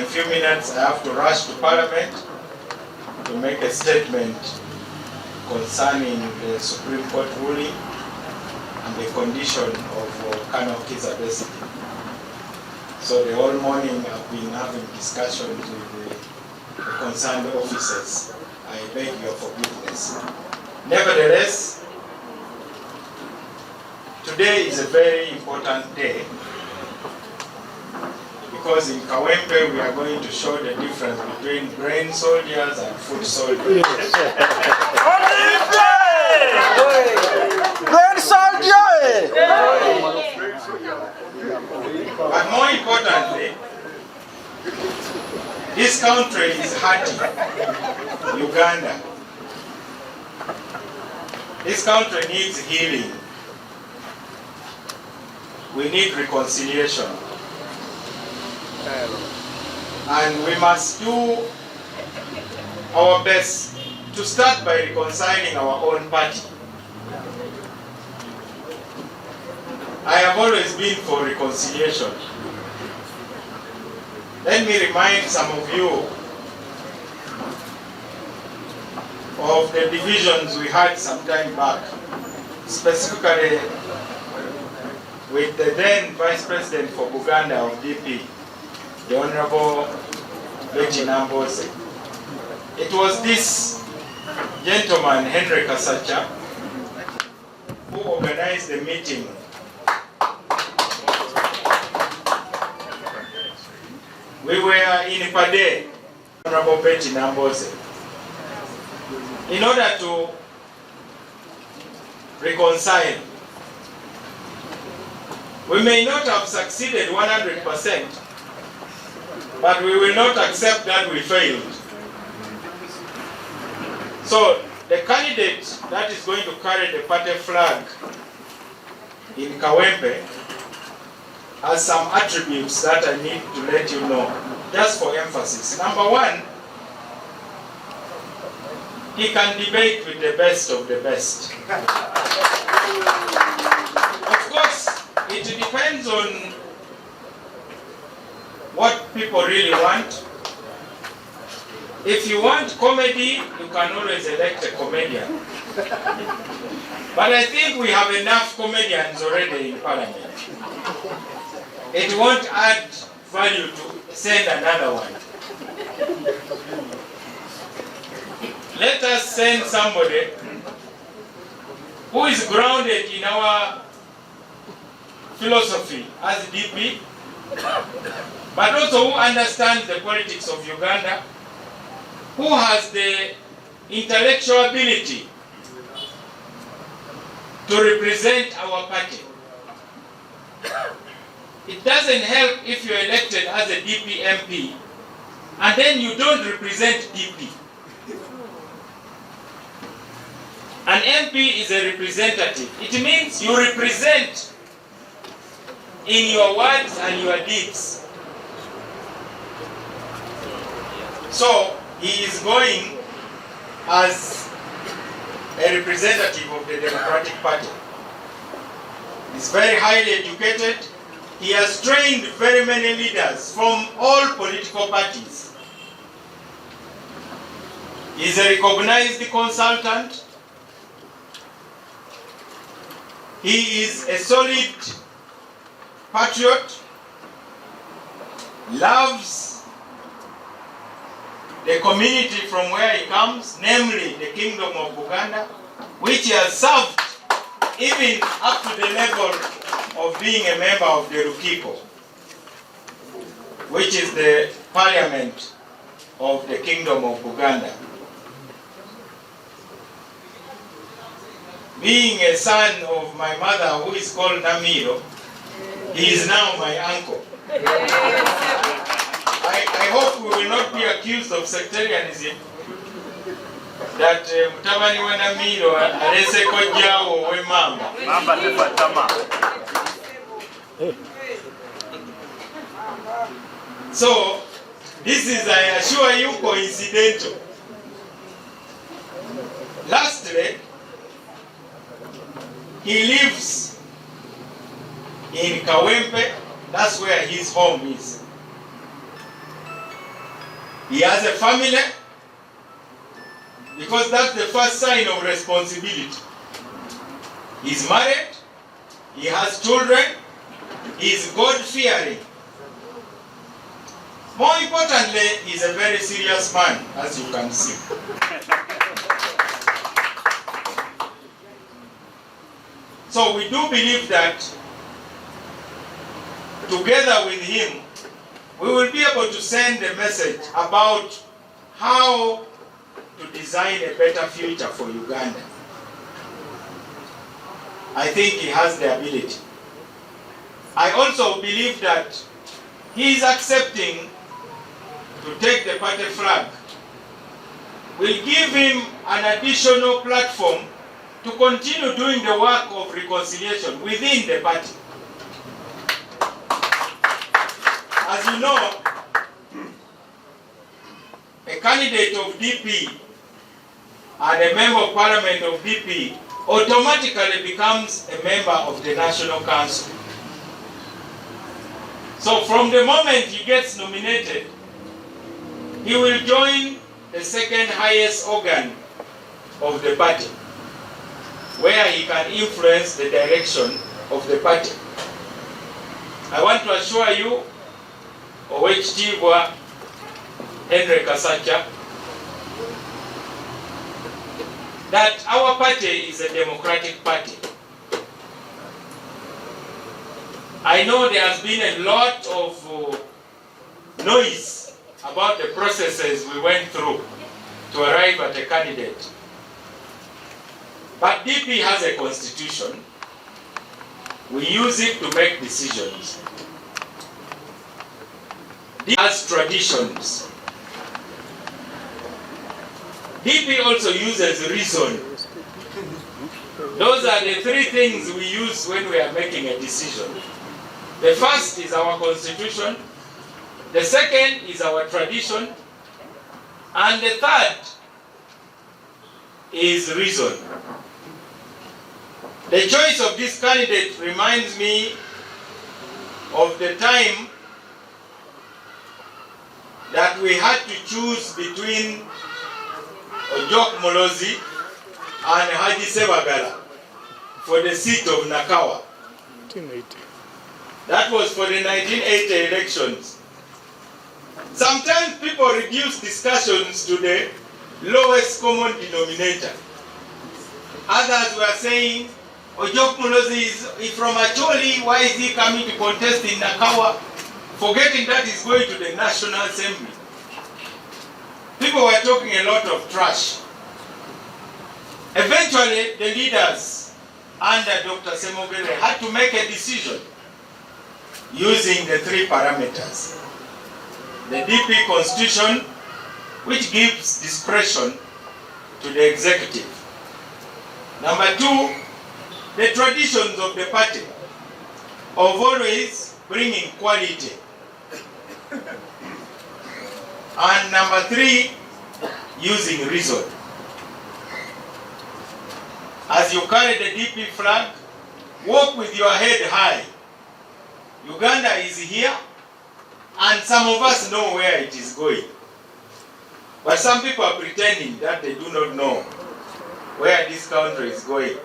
a few minutes I have to rush to Parliament to make a statement concerning the Supreme Court ruling and the condition of Colonel Kizza Besigye. So the whole morning I've been having discussions with the concerned officers. I beg your forgiveness. Nevertheless, today is a very important day because in Kawempe we are going to show the difference between brain soldiers and foot soldiers. Brain soldier! But more importantly, this country is hurting. Uganda. This country needs healing. We need reconciliation. And we must do our best to start by reconciling our own party. I have always been for reconciliation. Let me remind some of you of the divisions we had some time back, specifically with the then Vice President for Buganda of DP, the Honorable Nnrm. It was this gentleman, Henry Kasacha, who organized the meeting we were in Pade, Honorable Nnrm, in order to reconcile. We may not have succeeded 100%, but we will not accept that we failed. So the candidate that is going to carry the party flag in Kawempe has some attributes that I need to let you know, just for emphasis. Number one, he can debate with the best of the best. Of course, it depends on what people really want. If you want comedy, you can always elect a comedian. But I think we have enough comedians already in Parliament. It won't add value to send another one. Let us send somebody who is grounded in our philosophy as DP, but also who understands the politics of Uganda, who has the intellectual ability to represent our party. It doesn't help if you're elected as a DP MP and then you don't represent DP. An MP is a representative. It means you represent in your words and your deeds. So he is going as a representative of the Democratic Party. He's very highly educated. He has trained very many leaders from all political parties. He's a recognized consultant. He is a solid patriot, loves the community from where he comes, namely the Kingdom of Buganda, which he has served even up to the level of being a member of the Rukiko, which is the parliament of the Kingdom of Buganda. Being a son of my mother who is called Namiro, he is now my uncle. I hope we will not be accused of sectarianism, that Mutabani wa Namiro alese kojawo we mamba. Mamba tefatama. So, this is, I assure you, coincidental. Lastly, he lives in Kawempe. That's where his home is. He has a family, because that's the first sign of responsibility. He's married, he has children, he's God-fearing. More importantly, he's a very serious man, as you can see. So we do believe that together with him, we will be able to send a message about how to design a better future for Uganda. I think he has the ability. I also believe that he is accepting to take the party flag. We'll give him an additional platform to continue doing the work of reconciliation within the party. As you know, a candidate of DP and a member of parliament of DP automatically becomes a member of the National Council. So from the moment he gets nominated, he will join the second highest organ of the party, where he can influence the direction of the party. I want to assure you, Owekitiibwa Henry Kasacha, that our party is a democratic party. I know there has been a lot of noise about the processes we went through to arrive at a candidate. But DP has a constitution. We use it to make decisions. DP has traditions. DP also uses reason. Those are the three things we use when we are making a decision. The first is our constitution, the second is our tradition, and the third is reason. The choice of this candidate reminds me of the time that we had to choose between Ojok Molozi and Haji Sebagala for the seat of Nakawa. 1980. That was for the 1980 elections. Sometimes people reduce discussions to the lowest common denominator. Others were saying, Ojok Molozi is from Acholi, why is he coming to contest in Nakawa? Forgetting that he's going to the National Assembly. People were talking a lot of trash. Eventually, the leaders under Dr. Semogele had to make a decision using the three parameters. The DP constitution, which gives discretion to the executive. Number two, the traditions of the party of always bringing quality. And number three, using reason. As you carry the DP flag, walk with your head high. Uganda is here, and some of us know where it is going. But some people are pretending that they do not know where this country is going.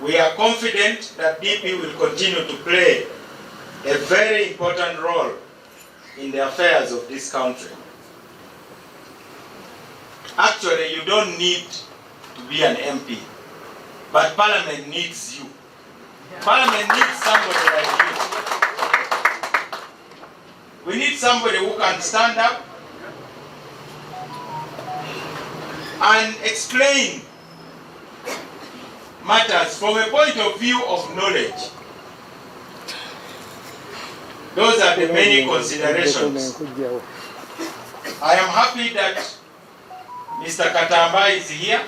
We are confident that DP will continue to play a very important role in the affairs of this country. Actually, you don't need to be an MP, but Parliament needs you. Parliament needs somebody like you. We need somebody who can stand up and explain matters from a point of view of knowledge. Those are the many considerations. I am happy that Mr. Katamba is here,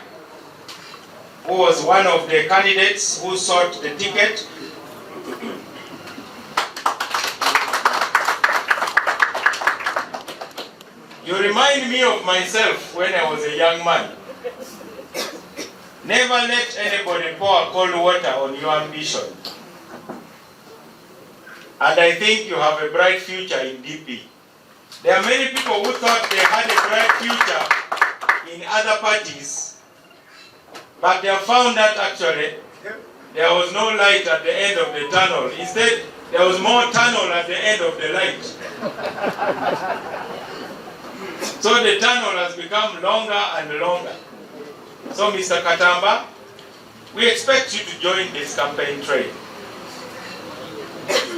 who was one of the candidates who sought the ticket. You remind me of myself when I was a young man. Never let anybody pour cold water on your ambition. And I think you have a bright future in DP. There are many people who thought they had a bright future in other parties, but they have found that actually there was no light at the end of the tunnel. Instead, there was more tunnel at the end of the light. So the tunnel has become longer and longer. So Mr. Katamba, we expect you to join this campaign trail.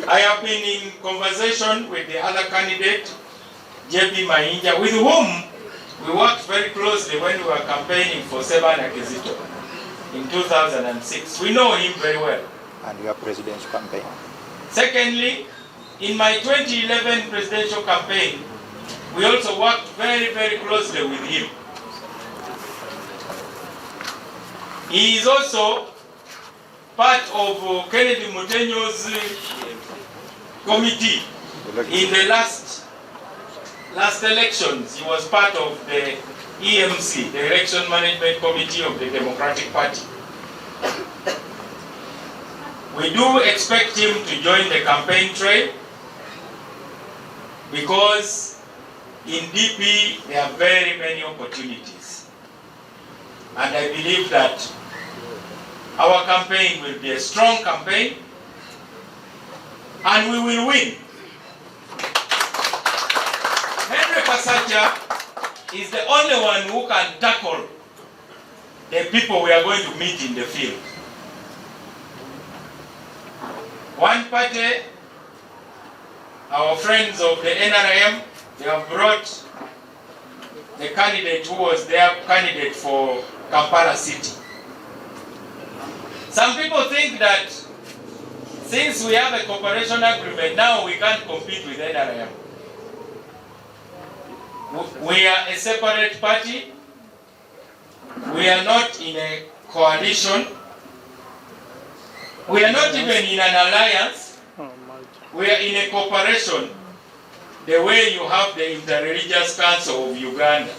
I have been in conversation with the other candidate, JP Mainja, with whom we worked very closely when we were campaigning for Sebana Kizito in 2006. We know him very well. And your presidential campaign. Secondly, in my 2011 presidential campaign, we also worked very, very closely with him. He is also part of Kennedy Mutenyo's committee. In the last elections, he was part of the EMC, the Election Management Committee of the Democratic Party. We do expect him to join the campaign trail because in DP there are very many opportunities. And I believe that our campaign will be a strong campaign and we will win. Henry Kasaja is the only one who can tackle the people we are going to meet in the field. One party, our friends of the Nnrm, they have brought the candidate who was their candidate for Kampala City. Some people think that since we have a cooperation agreement, now we can't compete with Nnrm. We are a separate party. We are not in a coalition. We are not even in an alliance. We are in a cooperation, the way you have the Interreligious Council of Uganda,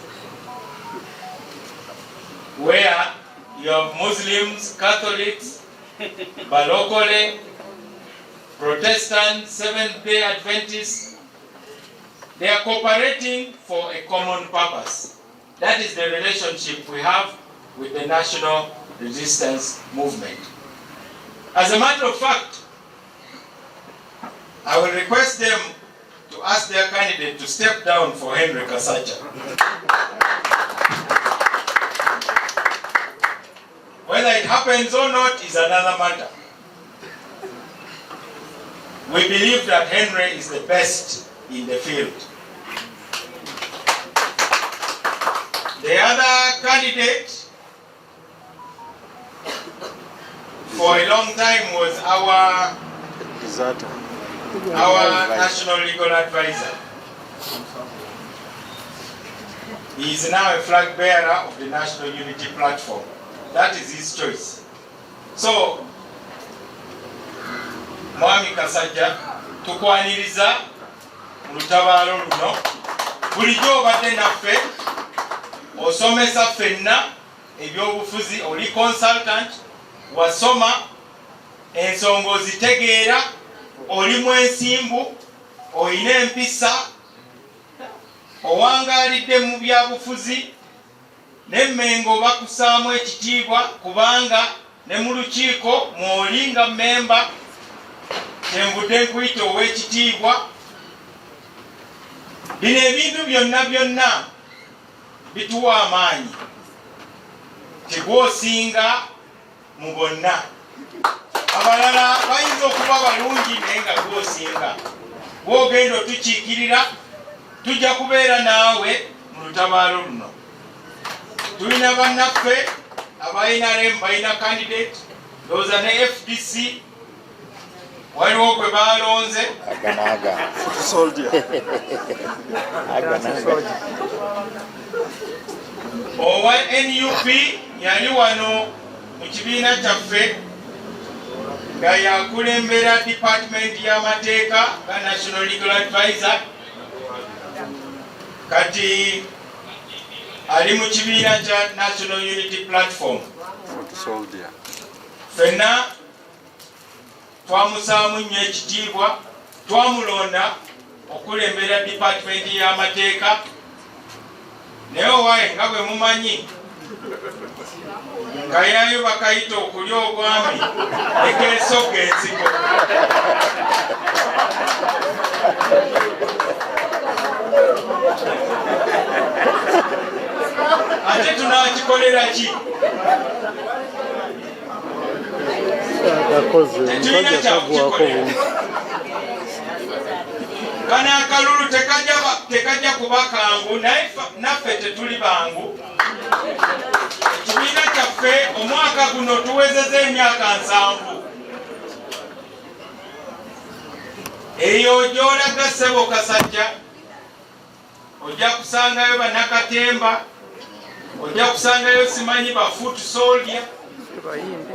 where you have Muslims, Catholics, Balokole, Protestants, Seventh-day Adventists. They are cooperating for a common purpose. That is the relationship we have with the National Resistance Movement. As a matter of fact, I will request them to ask their candidate to step down for Henry Kasaja. Whether it happens or not is another matter. We believe that Henry is the best in the field. The other candidate for a long time was our national legal advisor. He is now a flag bearer of the National Unity Platform. That is his choice. So, Mwami Kasaja, tukwaniriza Olutalo luno, bulijjo obadde naffe, osomesa ffenna ebyobufuzi, oli consultant, wasoma, ensonga ozitegeera, olimu ensimbu, olina empisa, owangaalidde mu byabufuzi, n'emmengo bakusaamu ekitiibwa kubanga ne mu lukiiko mw'olinga mmemba, kyenvudde nkuyita ow'ekitiibwa. Bino ebintu byonna bituwa amaanyi. Tegwosinga mu bonna. Abalala bayinza okuba balungi naye nga gwosinga. Gwogenda otukiikirira, tujja kubeera naawe mu lutabaalo luno. Tulina bannaffe aba Nnrm balina candidate, ndowooza ne FDC waliwo gwe balonze. Owa NUP yali wano mu kibiina kyaffe nga yakulembera department y'amateeka nga National Legal Advisor, kati ali mu kibiina kya National Unity Platform. Ffenna twamusaamu nnyo ekitiibwa, twamulonda okulembera department y'amateeka naye owaye nga bwe mumanyi nga yayo bakayita okulya obwami ekeesoga ensigo. Ate tunakikolera ki? Tetulina kyakukikolera. Kano akalulu tekajja kuba kangu, naye naffe tetuli bangu. Ekibiina kyaffe omwaka guno tuwezezza emyaka 7. Eyo gy'olaga ssebo Kasajja, ojja kusangayo bannakatemba, ojja kusangayo simanyi ba foot soldier,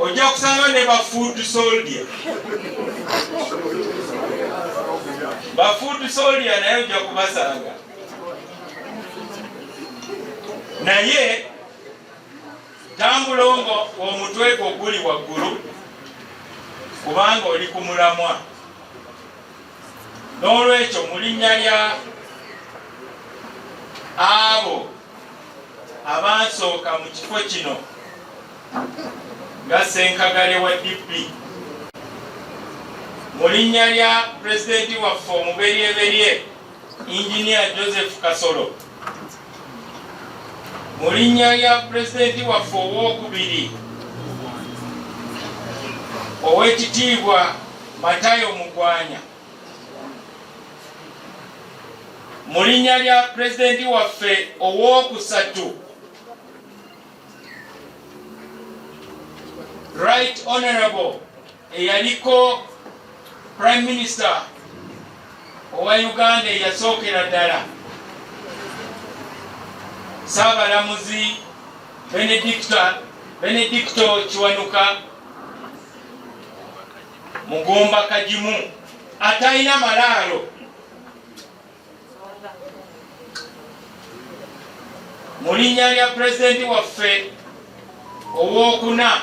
ojja kusangayo ne ba food soldier. Ba food soldier naye ojja kubasanga. Naye tambulongo omutwe gwo guli waggulu kubanga oli ku mulamwa. N'olwekyo mu linnya lya abo abansooka mu kifo kino nga Ssenkagale wa DP, mu linnya lya pulezidenti waffe omuberyeberye Engineer Joseph Kasolo, mu linnya lya pulezidenti waffe owookubiri Oweekitiibwa Matayo Mugwanya, mu linnya lya pulezidenti waffe owookusatu Right Honorable eyaliko Prime Minister owa Uganda eyasookera ddala Saabalamuzi Benedicto Kiwanuka Mugomba Kajimu atalina malaalo, mu linnya lya pulezidenti waffe owookuna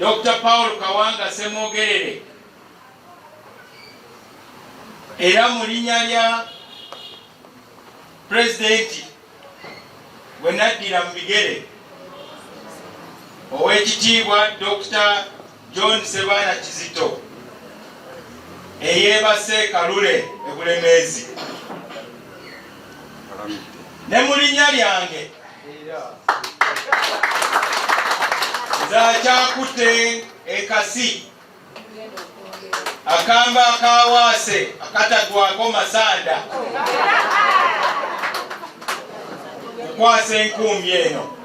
Dr. Paul Kawanga Semwogerere, era mu linnya lya pulezidenti bwe naddira mu bigere Oweekitiibwa Dr. John Sebaana Kizito eyeebase Kalule e Bulemeezi, ne mu linnya lyange Zakyakutte Ekasi akamba akawaase akatagwako masanda kukwasa enkumbi eno.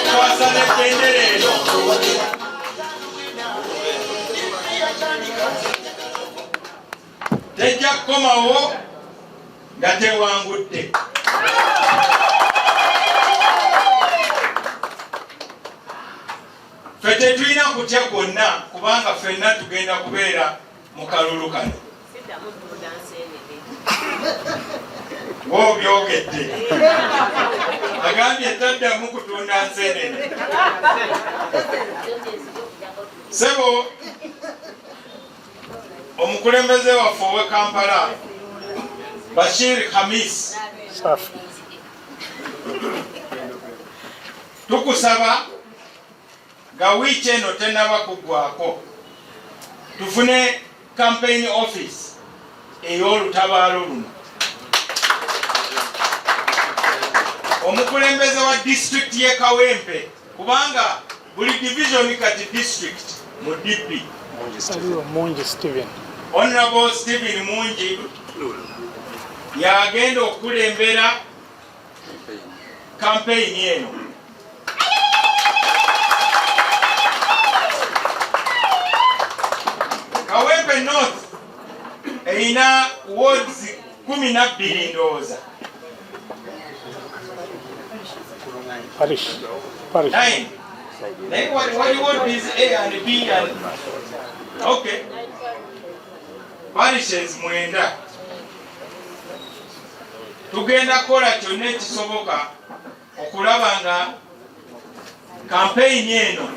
Kukwasa n'ebbendera eno. Tejja kukomawo nga tewangudde. Ffe tetulina kutya kwonna kubanga ffenna tugenda kubeera mu kalulu kano. W'obyogedde agambye taddamu kutunda nseenene. Ssebo omukulembeze waffe ow'e Kampala Bashir Khamis, tukusaba nga wiiki eno tennaba kuggwako tufune campaign office ey'olutabaalo luno. Omukulembeze wa district y'e Kawempe, kubanga buli division kati district mu DP Mungi Steven. Honorable Stephen Mungi yagenda okulembera campaign eno. Kawempe North erina wards 12 ndowooza. Parish. 9. Then what ward is A and B and okay. Parishes mwenda. tugenda kukola kyonna ekisoboka okulaba nga kampeyini eno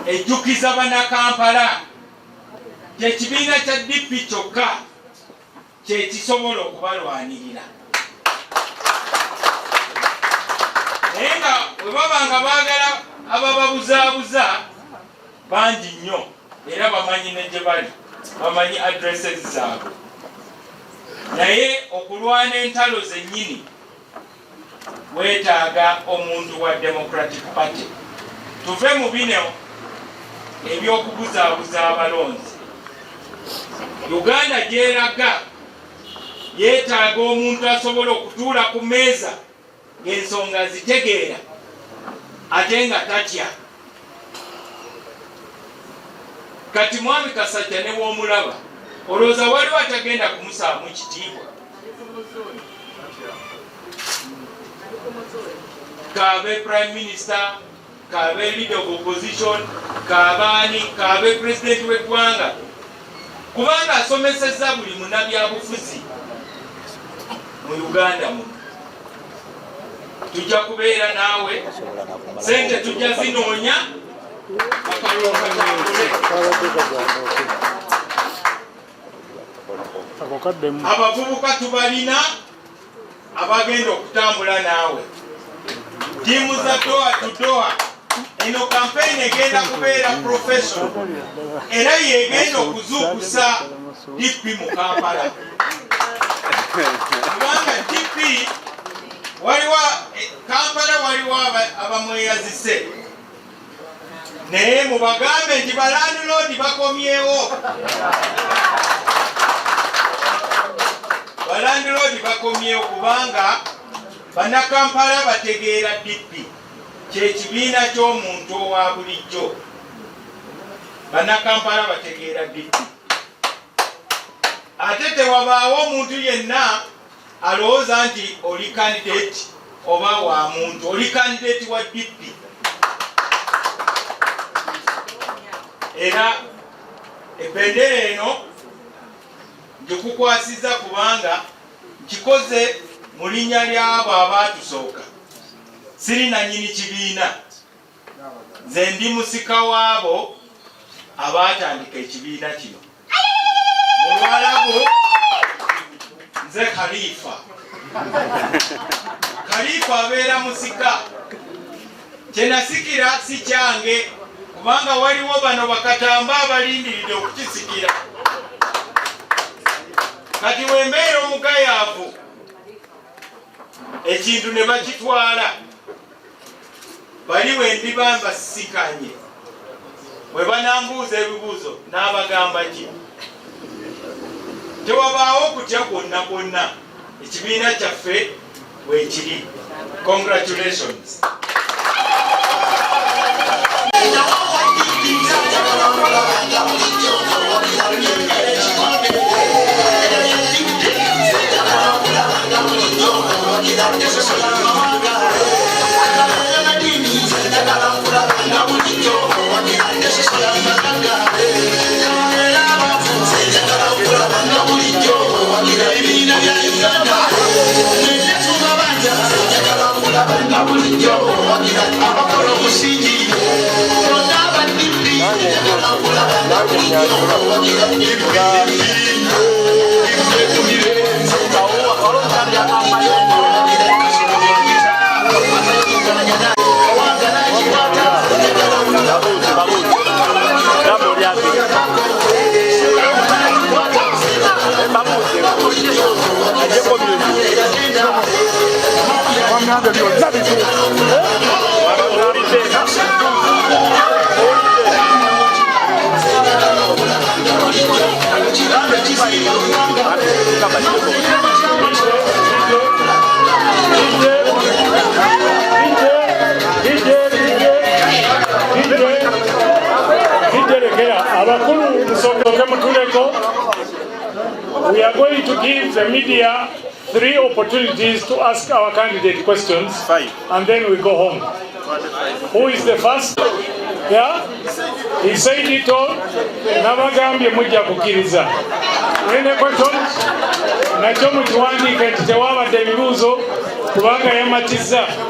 ejjukiza bannakampala kyekibiina kya DP kyokka kyekisobola okubalwanirira. Naye nga bwe baba nga baagala abababuzaabuza bangi nnyo era bamanyi ne gye bali, bamanyi addresses zaabwe. Naye okulwana entalo zennyini weetaaga omuntu wa Democratic Party. Tuve mu bino ebyokubuzaabuza abalonzi. Uganda gyeraga yeetaaga omuntu asobola okutuula ku mmeeza ng'ensonga zitegeera ate nga tatya. Kati mwami Kasajja ne bw'omulaba olowooza waliwo atagenda kumusaamu kitiibwa? Kaabe Prime Minister, kaabe Leader of Opposition, kaabaani, kaabe President w'eggwanga, kubanga asomesezza buli munnabyabufuzi mu Uganda muno. Tujja kubeera naawe, sente tujja zinoonya abavubuka tubalina abagenda okutambula naawe. Tiimu za doa to doa. Eno kampeyini egenda kubeera professional era yegenda okuzuukusa DP mu Kampala. Kubanga DP waliwo Kampala waliwo abamweyazise, naye mubagambe nti ba landlord bakomyewo. Ba landlord bakomyewo kubanga bannakampala bategeera DP kyekibiina ky'omuntu owa bulijjo. Bannakampala bategeera DP. Ate tewabaawo omuntu yenna alowooza nti oli candidate oba wa muntu, oli candidate wa DP. Era ebendera eno ngikukwasiza kubanga nkikoze mu linnya ly'abo abaatusooka. Siri nannyini kibiina, nze ndi musika waabo abaatandika ekibiina kino. Mu Lwalabu nze Khalifa. Khalifa abeera musika. Kye nasikira si kyange kubanga waliwo bano bakatamba abalindiridde okukisikira. Kati wembeera omugayaavu ekintu ne bakitwala, bali we ndiba mbasisikanye, bwe banambuuza ebibuuzo n'abagamba ki? Tewabaawo kutya kwonna kwonna. Ekibiina kyaffe weekiri. Congratulations. We are going to give the media 3 opportunities to ask our candidate questions. 5. And then we go home. Who is the first? Yeah? He said it all. Nabagambye mujja kukiriza. Any questions? nakyo mukiwandiike nti tewabadde ebibuuzo kubanga yamatizza.